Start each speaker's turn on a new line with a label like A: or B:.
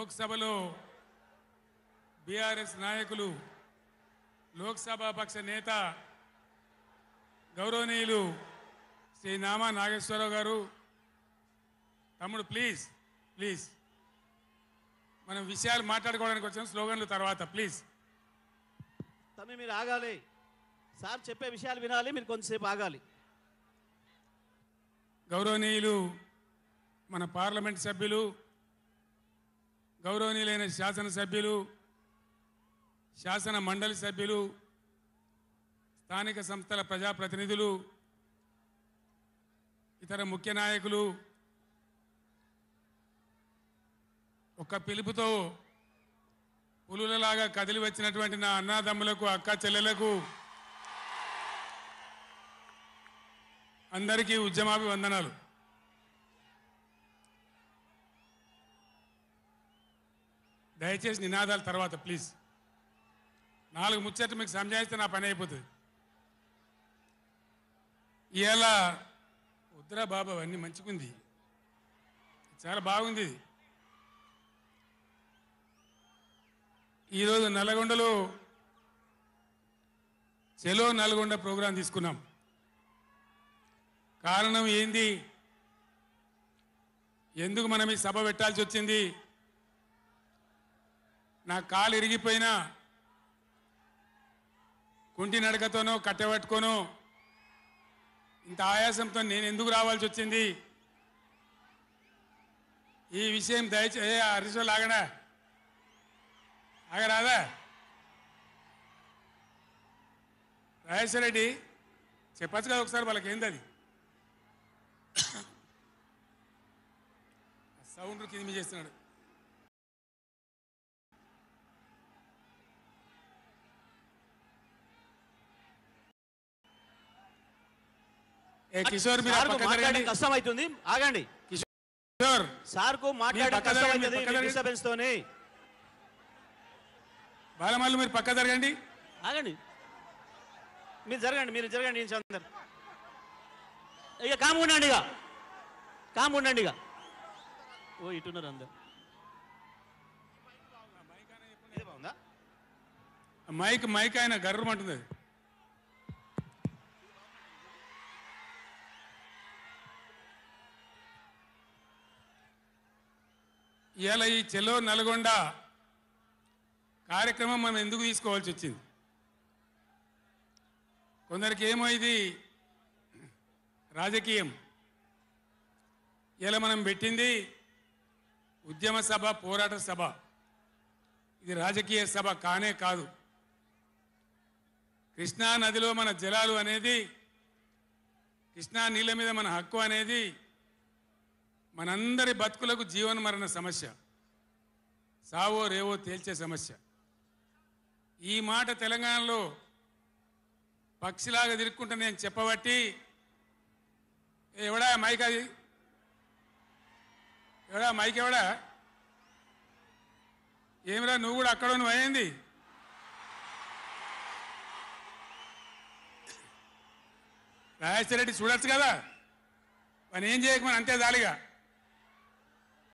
A: లోక్సభలో బీఆర్ఎస్ నాయకులు లోక్సభ పక్ష నేత గౌరవనీయులు శ్రీ నామా నాగేశ్వరరావు గారు తమ్ముడు ప్లీజ్ ప్లీజ్ మనం విషయాలు మాట్లాడుకోవడానికి వచ్చిన స్లోగన్లు తర్వాత ప్లీజ్
B: తమ్మి మీరు ఆగాలి సార్ చెప్పే విషయాలు వినాలి మీరు కొంచెంసేపు ఆగాలి
A: గౌరవనీయులు మన పార్లమెంట్ సభ్యులు గౌరవనీయులైన శాసనసభ్యులు శాసన మండలి సభ్యులు స్థానిక సంస్థల ప్రజాప్రతినిధులు ఇతర ముఖ్య నాయకులు ఒక పిలుపుతో పులులలాగా కదిలి వచ్చినటువంటి నా అన్నాదమ్ములకు అక్క చెల్లెలకు అందరికీ ఉద్యమాభివందనాలు. దయచేసి నినాదాల తర్వాత ప్లీజ్ 4 ముచ్చట్లు మీకు సంజాయిస్తే నా పని అయిపోతుంది. ఇవాళ వద్దురా బాబా అన్నీ మంచిగుంది, చాలా బాగుంది. ఈరోజు నల్గొండలో చెలో నల్గొండ ప్రోగ్రాం తీసుకున్నాం. కారణం ఏంది, ఎందుకు మనం ఈ సభ పెట్టాల్సి వచ్చింది? నా కాలు ఇరిగిపోయినా కుంటి నడకతోనో కట్టెబట్టుకోనో ఇంత ఆయాసంతో నేను ఎందుకు రావాల్సి వచ్చింది? ఈ విషయం దయచేసి హరీశ్వర్ ఆగడా ఆగరాదా? రాజేశ్వర రెడ్డి చెప్పచ్చు కదా ఒకసారి వాళ్ళకి ఏంది అది సౌండ్ కింద చేస్తున్నాడు. కిషోర్
B: మీరు కష్టం అవుతుంది, ఆగండి.
A: కిషోర్
B: సార్ కు మాట్లాడడం కష్టం అవుతుంది డిస్టర్బెన్స్ తోని.
A: బాలమల్లు మీరు పక్క జరగండి,
B: ఆగండి. మీరు జరగండి అందరు ఇక కామ్ ఉండండి ఇక ఓ ఇటున్నారు అందరు.
A: మైక్ ఆయన గర్రమంటుంది. అది ఇవాళ ఈ చెలో నల్గొండ కార్యక్రమం మనం ఎందుకు తీసుకోవాల్సి వచ్చింది? కొందరికి ఏమో ఇది రాజకీయం. ఇలా మనం పెట్టింది ఉద్యమ సభ, పోరాట సభ. ఇది రాజకీయ సభ కానే కాదు. కృష్ణా నదిలో మన జలాలు అనేది, కృష్ణా నీళ్ళ మీద మన హక్కు అనేది మనందరి బతుకులకు జీవన మరణ సమస్య, సావో రేవో తేల్చే సమస్య. ఈ మాట తెలంగాణలో పక్షిలాగా తిరుక్కుంటా నేను చెప్పబట్టి ఎవడా మైక్, అది ఎవడా మైక్, ఎవడా ఏమిరా నువ్వు కూడా అక్కడ నువ్వు అయింది? రాజేశ్వర రెడ్డి చూడొచ్చు కదా, పని ఏం చేయకమని అంతే జాలిగా.